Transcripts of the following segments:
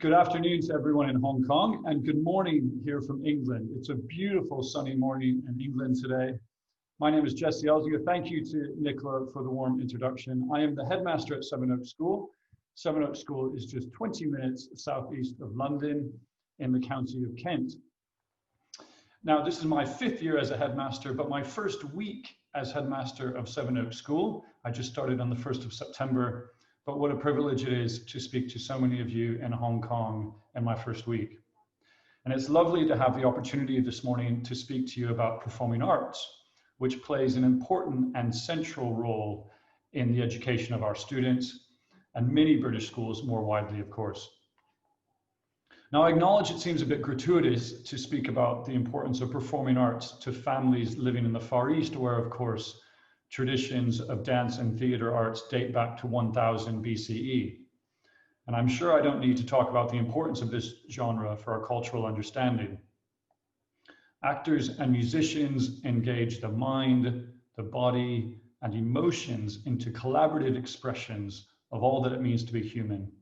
Good afternoon to everyone in Hong Kong, and good morning here from England. It's a beautiful sunny morning in England today. My name is Jesse Elzinga. Thank you to Nicola for the warm introduction. I am the headmaster at Sevenoaks School. Sevenoaks School is just 20 minutes southeast of London in the county of Kent. Now, this is my 5th year as a headmaster, but my first week as headmaster of Sevenoaks School. I just started on the 1st of September. But what a privilege it is to speak to so many of you in Hong Kong in my first week. And it's lovely to have the opportunity this morning to speak to you about performing arts, which plays an important and central role in the education of our students and many British schools more widely, of course. Now, I acknowledge it seems a bit gratuitous to speak about the importance of performing arts to families living in the Far East, where, of course, traditions of dance and theater arts date back to 1000 BCE. And I'm sure I don't need to talk about the importance of this genre for our cultural understanding. Actors and musicians engage the mind, the body, and emotions into collaborative expressions of all that it means to be human.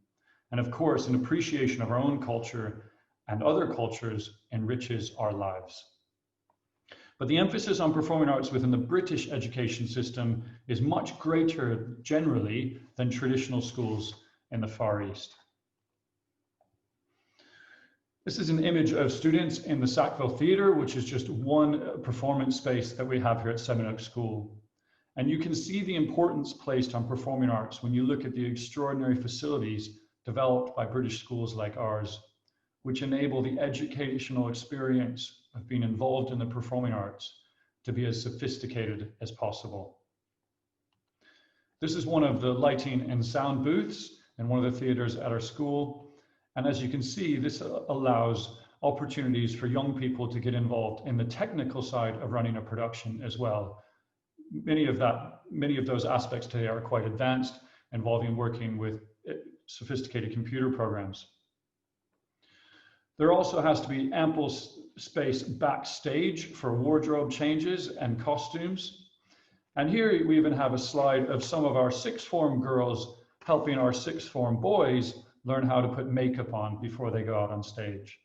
And of course, an appreciation of our own culture and other cultures enriches our lives. But the emphasis on performing arts within the British education system is much greater generally than traditional schools in the Far East. This is an image of students in the Sackville Theatre, which is just one performance space that we have here at Sevenoaks School. And you can see the importance placed on performing arts when you look at the extraordinary facilities developed by British schools like ours, which enable the educational experience of being involved in the performing arts to be as sophisticated as possible. This is one of the lighting and sound booths in one of the theaters at our school. And as you can see, this allows opportunities for young people to get involved in the technical side of running a production as well. Many of those aspects today are quite advanced, involving working with sophisticated computer programs. There also has to be ample space backstage for wardrobe changes and costumes. And here we even have a slide of some of our sixth form girls helping our sixth form boys learn how to put makeup on before they go out on stage.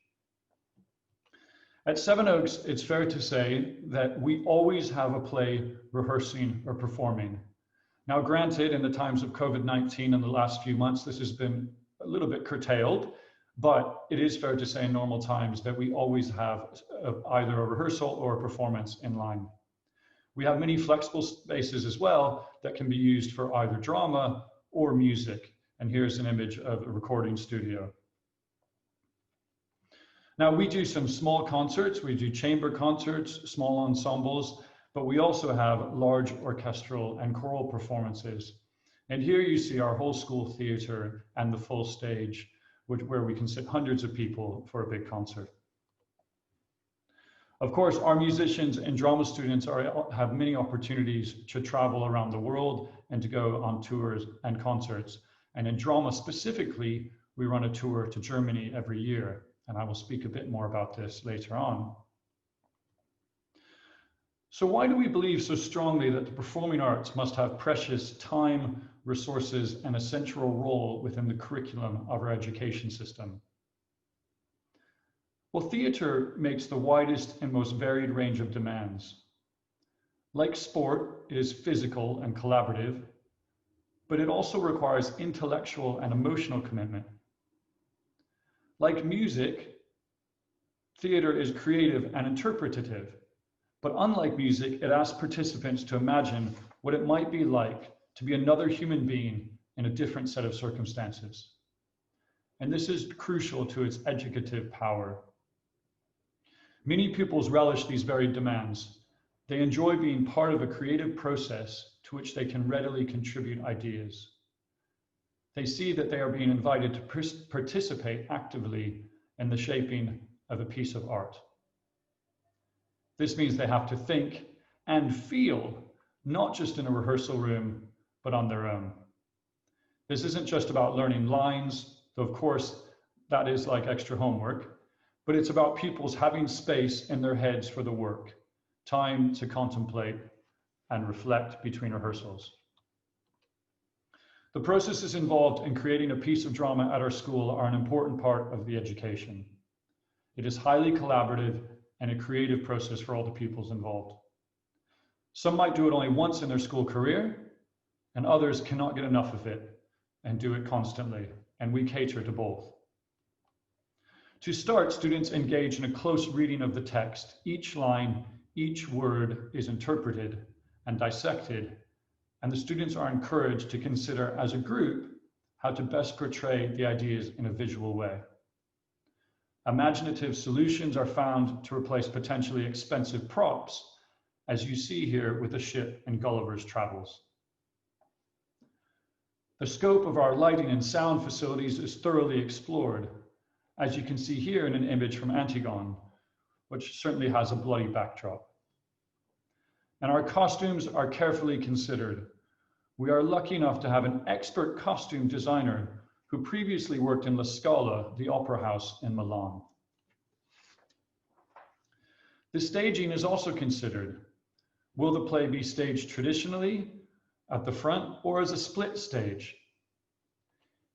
At Sevenoaks, it's fair to say that we always have a play rehearsing or performing. Now, granted, in the times of COVID-19 in the last few months, this has been a little bit curtailed. But it is fair to say in normal times that we always have either a rehearsal or a performance in line. We have many flexible spaces as well that can be used for either drama or music. And here's an image of a recording studio. Now, we do some small concerts. We do chamber concerts, small ensembles, but we also have large orchestral and choral performances. And here you see our whole school theater and the full stage, where we can sit hundreds of people for a big concert. Of course, our musicians and drama students have many opportunities to travel around the world and to go on tours and concerts. And in drama specifically, we run a tour to Germany every year. And I will speak a bit more about this later on. So why do we believe so strongly that the performing arts must have precious time, resources, and a central role within the curriculum of our education system? Well, theater makes the widest and most varied range of demands. Like sport, it is physical and collaborative, but it also requires intellectual and emotional commitment. Like music, theater is creative and interpretative. But unlike music, it asks participants to imagine what it might be like to be another human being in a different set of circumstances. And this is crucial to its educative power. Many pupils relish these varied demands. They enjoy being part of a creative process to which they can readily contribute ideas. They see that they are being invited to participate actively in the shaping of a piece of art. This means they have to think and feel, not just in a rehearsal room, but on their own. This isn't just about learning lines, though of course that is like extra homework, but it's about pupils having space in their heads for the work, time to contemplate and reflect between rehearsals. The processes involved in creating a piece of drama at our school are an important part of the education. It is highly collaborative and a creative process for all the pupils involved. Some might do it only once in their school career, and others cannot get enough of it and do it constantly, and we cater to both. To start, students engage in a close reading of the text. Each line, each word is interpreted and dissected, and the students are encouraged to consider as a group how to best portray the ideas in a visual way. Imaginative solutions are found to replace potentially expensive props, as you see here with the ship in Gulliver's Travels. The scope of our lighting and sound facilities is thoroughly explored, as you can see here in an image from Antigone, which certainly has a bloody backdrop. And our costumes are carefully considered. We are lucky enough to have an expert costume designer who previously worked in La Scala, the opera house in Milan. The staging is also considered. Will the play be staged traditionally at the front or as a split stage?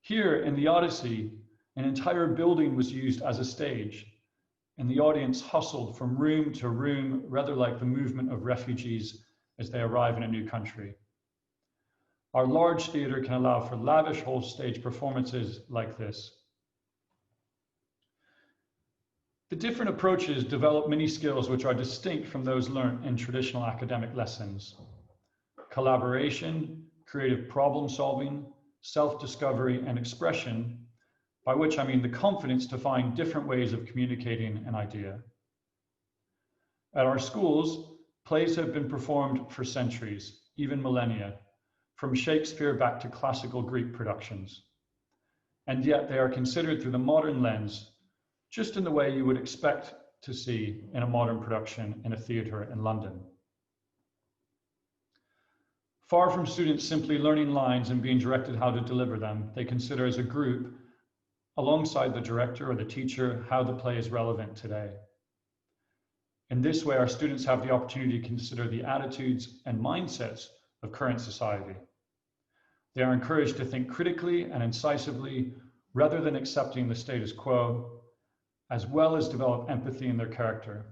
Here in the Odyssey, an entire building was used as a stage, and the audience hustled from room to room, rather like the movement of refugees as they arrive in a new country. Our large theatre can allow for lavish whole stage performances like this. The different approaches develop many skills which are distinct from those learned in traditional academic lessons. Collaboration, creative problem solving, self-discovery, and expression, by which I mean the confidence to find different ways of communicating an idea. At our schools, plays have been performed for centuries, even millennia, from Shakespeare back to classical Greek productions. And yet they are considered through the modern lens, just in the way you would expect to see in a modern production in a theatre in London. Far from students simply learning lines and being directed how to deliver them, they consider as a group, alongside the director or the teacher, how the play is relevant today. In this way, our students have the opportunity to consider the attitudes and mindsets of current society. They are encouraged to think critically and incisively, rather than accepting the status quo, as well as develop empathy in their character.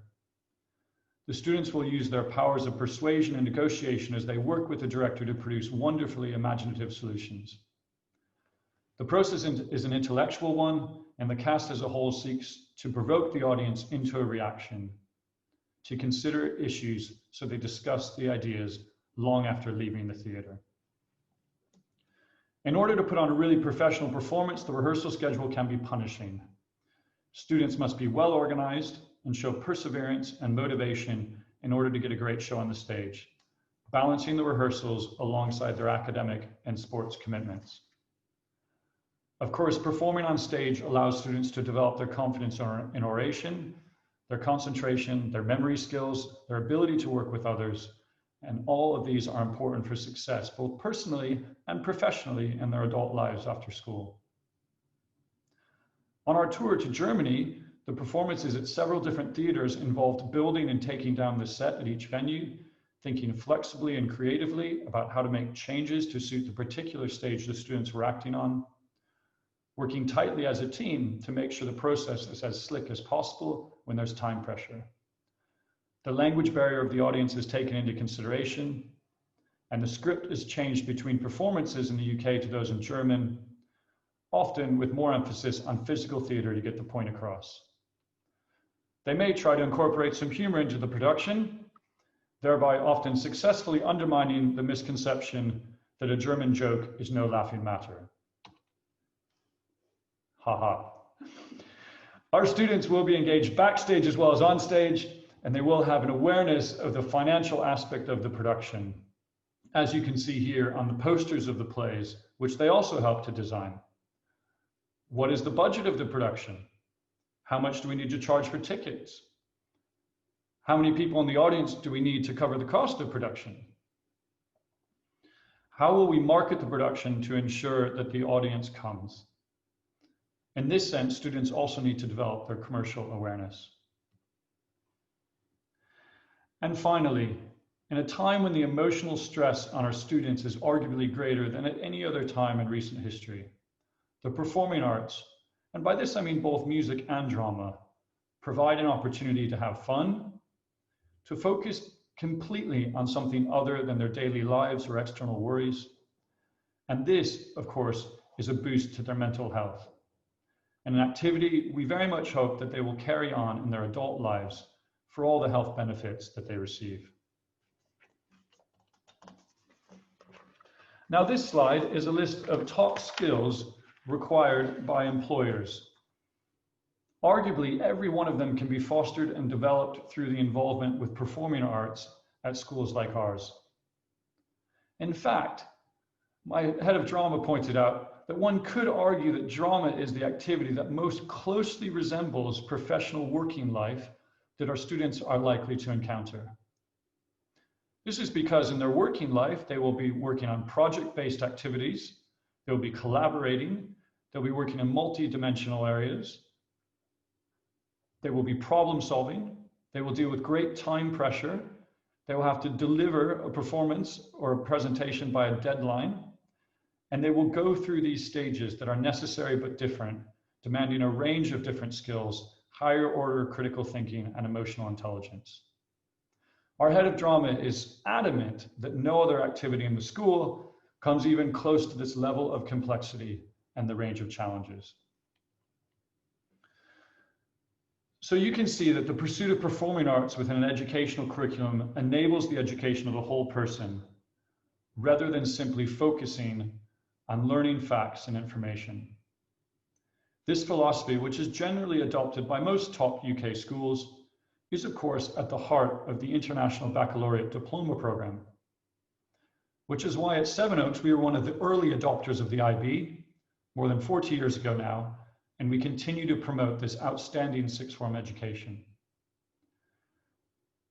The students will use their powers of persuasion and negotiation as they work with the director to produce wonderfully imaginative solutions. The process is an intellectual one, and the cast as a whole seeks to provoke the audience into a reaction, to consider issues so they discuss the ideas long after leaving the theatre. In order to put on a really professional performance, the rehearsal schedule can be punishing. Students must be well organized and show perseverance and motivation in order to get a great show on the stage, balancing the rehearsals alongside their academic and sports commitments. Of course, performing on stage allows students to develop their confidence in oration, their concentration, their memory skills, their ability to work with others, and all of these are important for success, both personally and professionally in their adult lives after school. On our tour to Germany, the performances at several different theaters involved building and taking down the set at each venue, thinking flexibly and creatively about how to make changes to suit the particular stage the students were acting on, working tightly as a team to make sure the process is as slick as possible when there's time pressure. The language barrier of the audience is taken into consideration, and the script is changed between performances in the UK to those in German, often with more emphasis on physical theatre to get the point across. They may try to incorporate some humor into the production, thereby often successfully undermining the misconception that a German joke is no laughing matter. Haha. Our students will be engaged backstage as well as on stage, and they will have an awareness of the financial aspect of the production, as you can see here on the posters of the plays, which they also help to design. What is the budget of the production? How much do we need to charge for tickets? How many people in the audience do we need to cover the cost of production? How will we market the production to ensure that the audience comes? In this sense, students also need to develop their commercial awareness. And finally, in a time when the emotional stress on our students is arguably greater than at any other time in recent history. The performing arts, and by this I mean both music and drama, provide an opportunity to have fun, to focus completely on something other than their daily lives or external worries. And this, of course, is a boost to their mental health, and an activity we very much hope that they will carry on in their adult lives for all the health benefits that they receive. Now, this slide is a list of top skills required by employers. Arguably, every one of them can be fostered and developed through the involvement with performing arts at schools like ours. In fact, my head of drama pointed out that one could argue that drama is the activity that most closely resembles professional working life that our students are likely to encounter. This is because in their working life, they will be working on project-based activities, they'll be collaborating, they'll be working in multi-dimensional areas, they will be problem solving, they will deal with great time pressure, they will have to deliver a performance or a presentation by a deadline, and they will go through these stages that are necessary but different, demanding a range of different skills, higher order critical thinking and emotional intelligence. Our head of drama is adamant that no other activity in the school comes even close to this level of complexity and the range of challenges. So you can see that the pursuit of performing arts within an educational curriculum enables the education of the whole person, rather than simply focusing on learning facts and information. This philosophy, which is generally adopted by most top UK schools, is of course at the heart of the International Baccalaureate Diploma Programme, which is why at Sevenoaks we were one of the early adopters of the IB, more than 40 years ago now, and we continue to promote this outstanding sixth form education.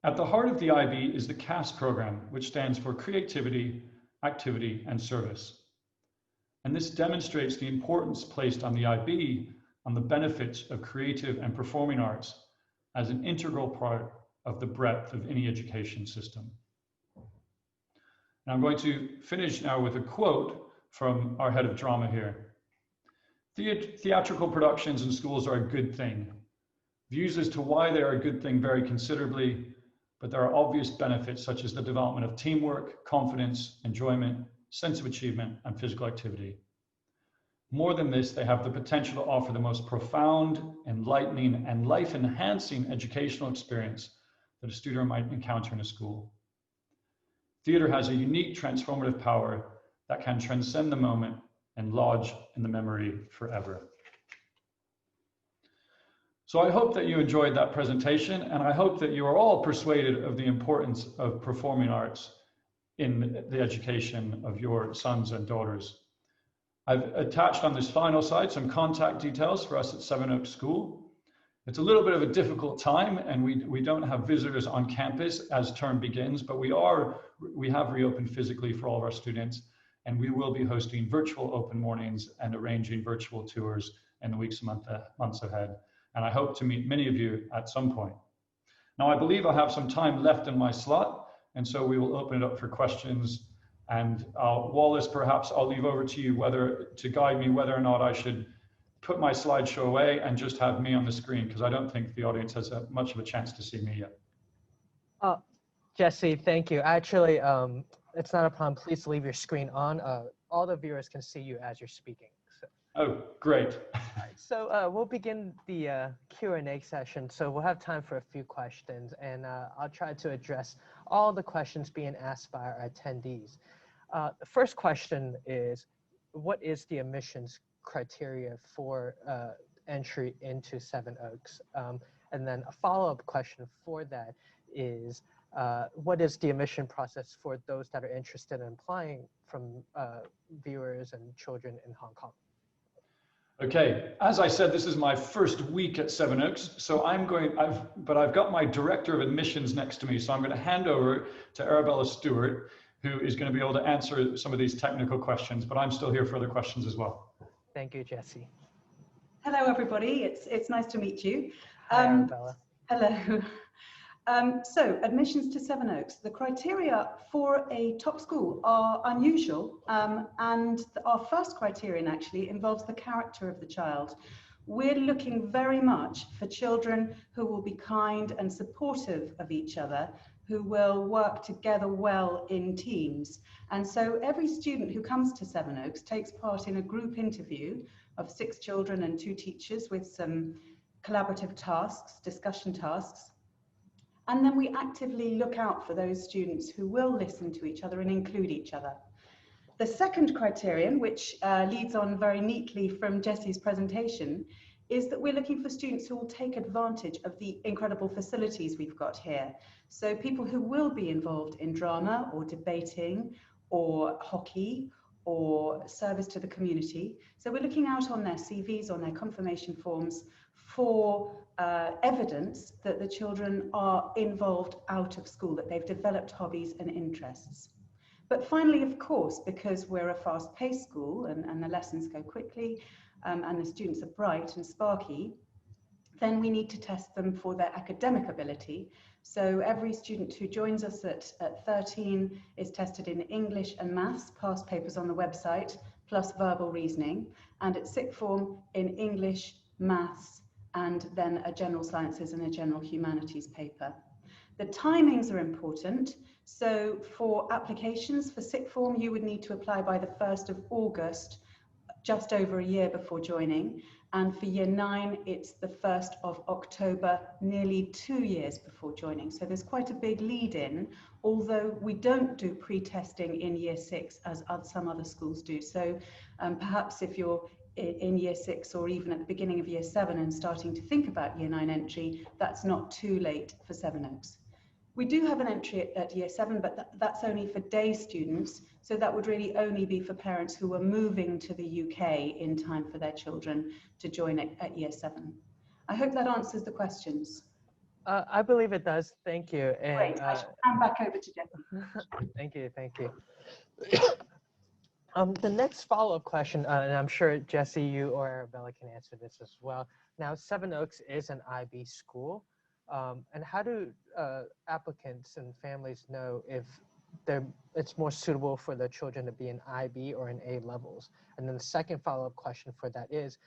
At the heart of the IB is the CAS program, which stands for Creativity, Activity and Service. And this demonstrates the importance placed on the IB on the benefits of creative and performing arts as an integral part of the breadth of any education system. And I'm going to finish now with a quote from our head of drama here. Theatrical productions in schools are a good thing. Views as to why they are a good thing vary considerably, but there are obvious benefits such as the development of teamwork, confidence, enjoyment, sense of achievement, and physical activity. More than this, they have the potential to offer the most profound, enlightening, and life-enhancing educational experience that a student might encounter in a school. Theater has a unique transformative power that can transcend the moment and lodge in the memory forever. So I hope that you enjoyed that presentation, and I hope that you are all persuaded of the importance of performing arts in the education of your sons and daughters. I've attached on this final slide some contact details for us at Sevenoaks School. It's a little bit of a difficult time, and we don't have visitors on campus as term begins, but we have reopened physically for all of our students, and we will be hosting virtual open mornings and arranging virtual tours in the weeks and months ahead. And I hope to meet many of you at some point. Now, I believe I have some time left in my slot, and so we will open it up for questions. And Wallace, perhaps I'll leave over to you to guide me whether or not I should put my slideshow away and just have me on the screen, because I don't think the audience has much of a chance to see me yet. Jesse, thank you. Actually, it's not a problem. Please leave your screen on. All the viewers can see you as you're speaking. So. Oh, great. All right, so we'll begin the Q&A session. So we'll have time for a few questions, and I'll try to address all the questions being asked by our attendees. The first question is, what is the admissions criteria for entry into Sevenoaks? And then a follow-up question for that is, what is the admission process for those that are interested in applying from viewers and children in Hong Kong? Okay, as I said, this is my first week at Sevenoaks, so I've got my director of admissions next to me, so I'm going to hand over to Arabella Stewart, who is going to be able to answer some of these technical questions, but I'm still here for other questions as well. Thank you, Jesse. Hello, everybody. It's nice to meet you. Hi, Arabella. Hello. So admissions to Sevenoaks, the criteria for a top school are unusual, and our first criterion actually involves the character of the child. We're looking very much for children who will be kind and supportive of each other, who will work together well in teams. And so every student who comes to Sevenoaks takes part in a group interview of 6 children and 2 teachers with some collaborative tasks, discussion tasks. And then we actively look out for those students who will listen to each other and include each other. The second criterion, which leads on very neatly from Jessie's presentation, is that we're looking for students who will take advantage of the incredible facilities we've got here. So people who will be involved in drama or debating or hockey or service to the community. So we're looking out on their CVs, on their confirmation forms for evidence that the children are involved out of school, that they've developed hobbies and interests. But finally, of course, because we're a fast-paced school and the lessons go quickly and the students are bright and sparky, then we need to test them for their academic ability. So every student who joins us at 13 is tested in English and maths, past papers on the website, plus verbal reasoning, and at sixth form in English, maths, and then a general sciences and a general humanities paper. The timings are important. So for applications for sixth form, you would need to apply by the 1st of August, just over a year before joining. And for year 9, it's the 1st of October, nearly 2 years before joining. So there's quite a big lead in, although we don't do pre-testing in year 6 as some other schools do. So perhaps if you're in year 6 or even at the beginning of year 7 and starting to think about year 9 entry, that's not too late for Sevenoaks. We do have an entry at year 7, but that's only for day students. So that would really only be for parents who are moving to the UK in time for their children to join at year 7. I hope that answers the questions. I believe it does. Thank you. And, Great. I shall hand back over to Jessie. Thank you. Thank you. The next follow-up question, and I'm sure Jessie, you or Arabella can answer this as well. Now, Sevenoaks is an IB school. And how do applicants and families know if it's more suitable for the children to be in IB or in A levels? And then the second follow-up question for that is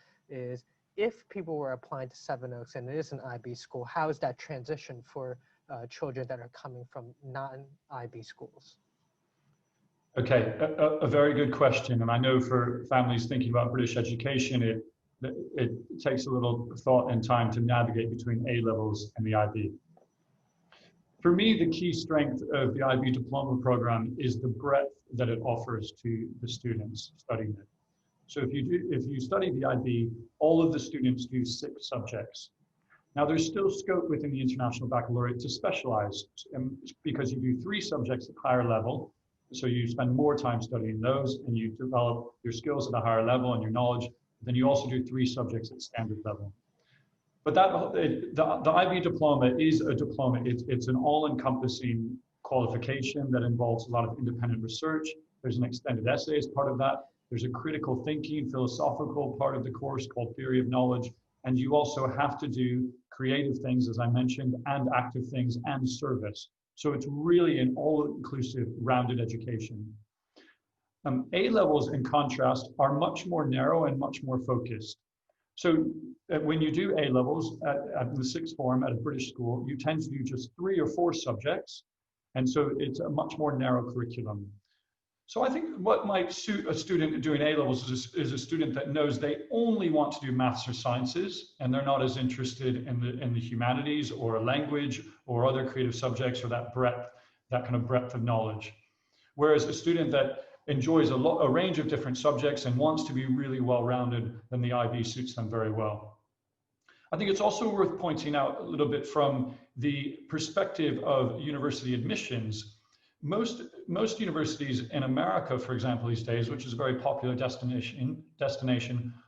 if people were applying to Sevenoaks and it is an IB school, how is that transition for children that are coming from non-IB schools? Okay, a very good question. And I know for families thinking about British education, it takes a little thought and time to navigate between A levels and the IB. For me, the key strength of the IB diploma program is the breadth that it offers to the students studying it. So if you study the IB, all of the students do 6 subjects. Now there's still scope within the International Baccalaureate to specialize because you do 3 subjects at higher level. So you spend more time studying those and you develop your skills at a higher level and your knowledge. Then you also do 3 subjects at standard level. But the IB diploma is a diploma. It's an all-encompassing qualification that involves a lot of independent research. There's an extended essay as part of that. There's a critical thinking, philosophical part of the course called Theory of Knowledge. And you also have to do creative things, as I mentioned, and active things and service. So it's really an all-inclusive, rounded education. A levels, in contrast, are much more narrow and much more focused. So when you do A levels at the 6th form at a British school, you tend to do just 3 or 4 subjects. And so it's a much more narrow curriculum. So I think what might suit a student doing A levels is a student that knows they only want to do maths or sciences, and they're not as interested in the humanities or language or other creative subjects or that kind of breadth of knowledge. Whereas a student that enjoys a range of different subjects and wants to be really well-rounded, then the IB suits them very well. I think it's also worth pointing out a little bit from the perspective of university admissions. Most universities in America, for example, these days, which is a very popular destination,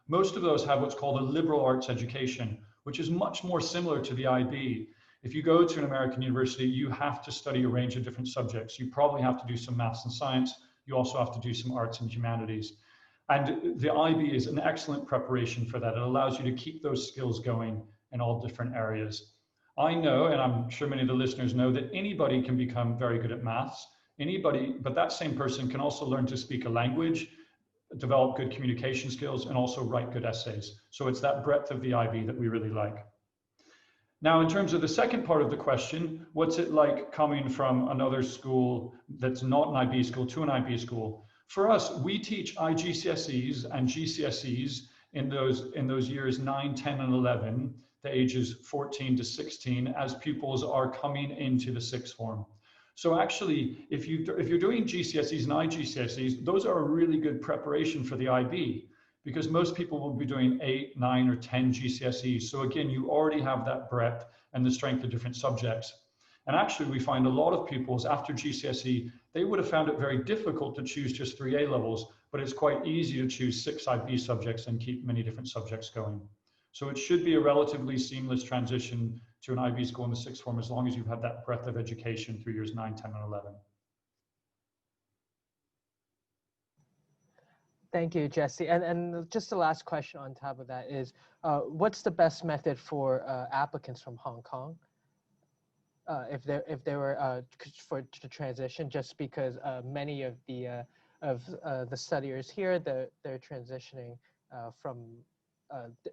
most of those have what's called a liberal arts education, which is much more similar to the IB. If you go to an American university, you have to study a range of different subjects. You probably have to do some maths and science. You also have to do some arts and humanities. And the IB is an excellent preparation for that. It allows you to keep those skills going in all different areas. I know, and I'm sure many of the listeners know, that anybody can become very good at maths. Anybody, but that same person can also learn to speak a language, develop good communication skills, and also write good essays. So it's that breadth of the IB that we really like. Now, in terms of the second part of the question, what's it like coming from another school that's not an IB school to an IB school? For us, we teach IGCSEs and GCSEs in those years 9, 10, and 11, the ages 14 to 16, as pupils are coming into the sixth form. So actually, if you're doing GCSEs and IGCSEs, those are a really good preparation for the IB, because most people will be doing 8, 9, or 10 GCSEs. So again, you already have that breadth and the strength of different subjects. And actually, we find a lot of pupils after GCSE, they would have found it very difficult to choose just 3 A levels, but it's quite easy to choose 6 IB subjects and keep many different subjects going. So it should be a relatively seamless transition to an IB school in the sixth form, as long as you've had that breadth of education through years 9, 10, and 11. Thank you, Jesse. And just the last question on top of that is, what's the best method for applicants from Hong Kong? If they were to transition, just because many of the studiers here, they're transitioning from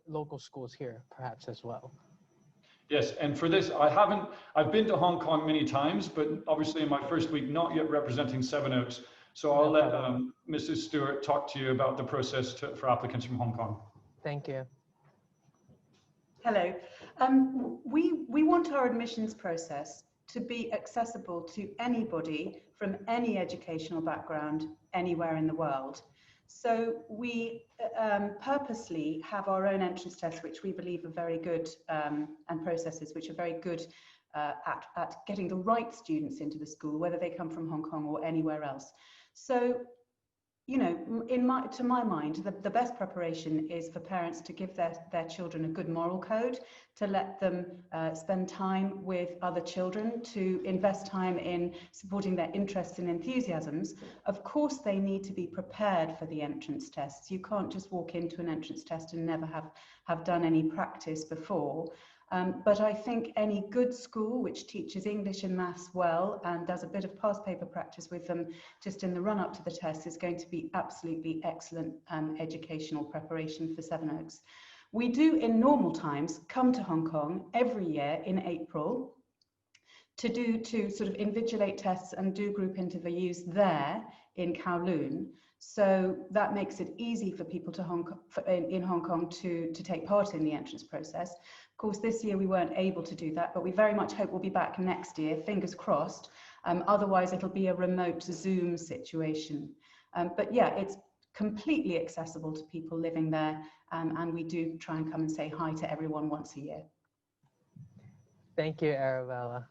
local schools here, perhaps as well. Yes, and for this, I've been to Hong Kong many times, but obviously in my first week, not yet representing Sevenoaks. So I'll let Mrs. Stewart talk to you about the process for applicants from Hong Kong. Thank you. Hello. We want our admissions process to be accessible to anybody from any educational background anywhere in the world. So we purposely have our own entrance tests, which we believe are very good, and processes which are very good at getting the right students into the school, whether they come from Hong Kong or anywhere else. So, you know, to my mind, the best preparation is for parents to give their children a good moral code, to let them spend time with other children, to invest time in supporting their interests and enthusiasms. Of course, they need to be prepared for the entrance tests. You can't just walk into an entrance test and never have done any practice before. But I think any good school which teaches English and maths well and does a bit of past paper practice with them just in the run up to the test is going to be absolutely excellent educational preparation for Sevenoaks. We do in normal times come to Hong Kong every year in April to sort of invigilate tests and do group interviews there in Kowloon. So that makes it easy for people in Hong Kong to take part in the entrance process. Of course, this year we weren't able to do that, but we very much hope we'll be back next year, fingers crossed. Otherwise, it'll be a remote Zoom situation. But yeah, it's completely accessible to people living there, and we do try and come and say hi to everyone once a year. Thank you, Arabella.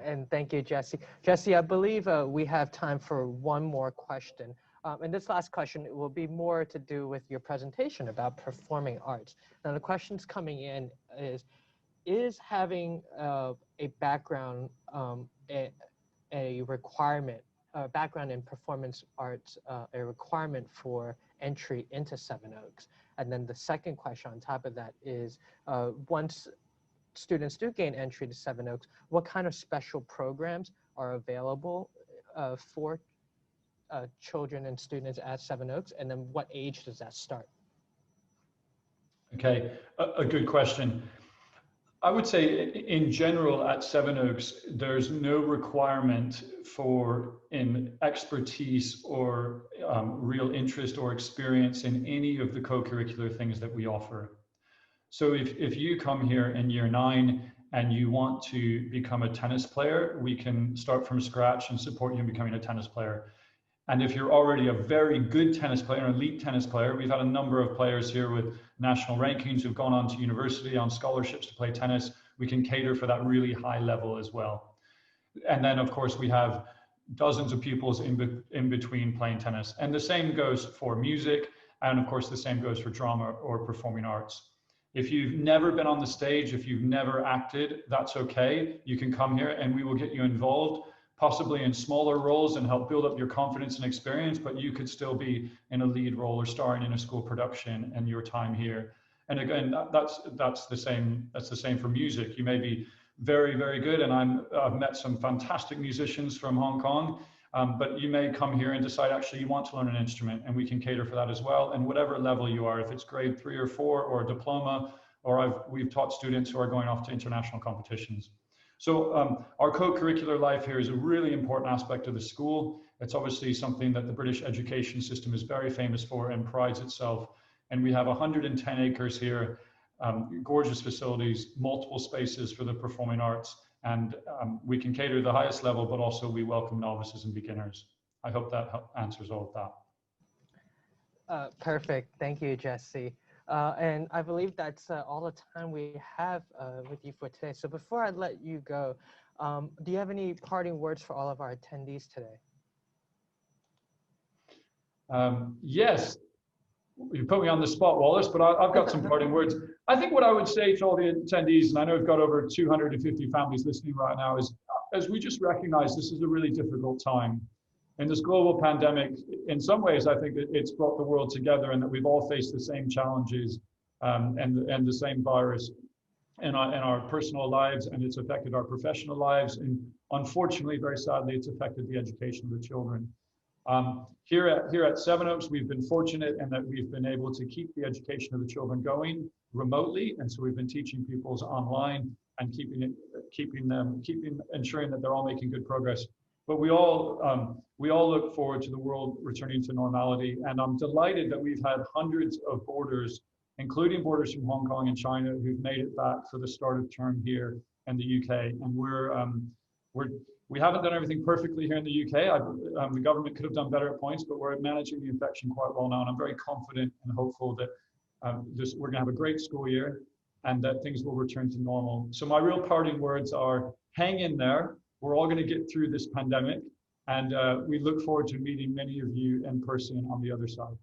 And thank you, Jesse. Jesse, I believe we have time for one more question. And this last question will be more to do with your presentation about performing arts. Now, the questions coming in is having a background, a requirement, background in performance arts, a requirement for entry into Sevenoaks? And then the second question on top of that is, once students do gain entry to Sevenoaks, what kind of special programs are available for children and students at Sevenoaks, and then what age does that start? Okay, a good question. I would say in general at Sevenoaks, there's no requirement for expertise or real interest or experience in any of the co-curricular things that we offer. So if you come here in year 9 and you want to become a tennis player, we can start from scratch and support you in becoming a tennis player. And if you're already a very good tennis player, an elite tennis player, we've had a number of players here with national rankings who've gone on to university on scholarships to play tennis. We can cater for that really high level as well. And then, of course, we have dozens of pupils in between playing tennis. And the same goes for music. And of course, the same goes for drama or performing arts. If you've never been on the stage, if you've never acted, that's okay. You can come here and we will get you involved, possibly in smaller roles, and help build up your confidence and experience, but you could still be in a lead role or starring in a school production and your time here. And again, that's the same for music. You may be very, very good. And I've met some fantastic musicians from Hong Kong. But you may come here and decide actually you want to learn an instrument, and we can cater for that as well. And whatever level you are, if it's grade 3 or 4 or a diploma, or we've taught students who are going off to international competitions. So our co-curricular life here is a really important aspect of the school. It's obviously something that the British education system is very famous for and prides itself. And we have 110 acres here, gorgeous facilities, multiple spaces for the performing arts. And we can cater to the highest level, but also we welcome novices and beginners. I hope that answers all of that. Perfect. Thank you, Jesse. And I believe that's all the time we have with you for today. So before I let you go, do you have any parting words for all of our attendees today? Yes. You put me on the spot, Wallace, but I've got some parting words. I think what I would say to all the attendees, and I know we've got over 250 families listening right now, is as we just recognize this is a really difficult time. And this global pandemic, in some ways, I think it's brought the world together, and that we've all faced the same challenges and the same virus in our personal lives, and it's affected our professional lives. And unfortunately, very sadly, it's affected the education of the children. Here at Sevenoaks, we've been fortunate in that we've been able to keep the education of the children going remotely, and so we've been teaching pupils online and ensuring that they're all making good progress. But we all look forward to the world returning to normality, and I'm delighted that we've had hundreds of boarders, including boarders from Hong Kong and China, who've made it back for the start of term here in the UK, and we haven't done everything perfectly here in the UK. The government could have done better at points, but we're managing the infection quite well now. And I'm very confident and hopeful that we're going to have a great school year and that things will return to normal. So my real parting words are, hang in there. We're all going to get through this pandemic. And we look forward to meeting many of you in person on the other side.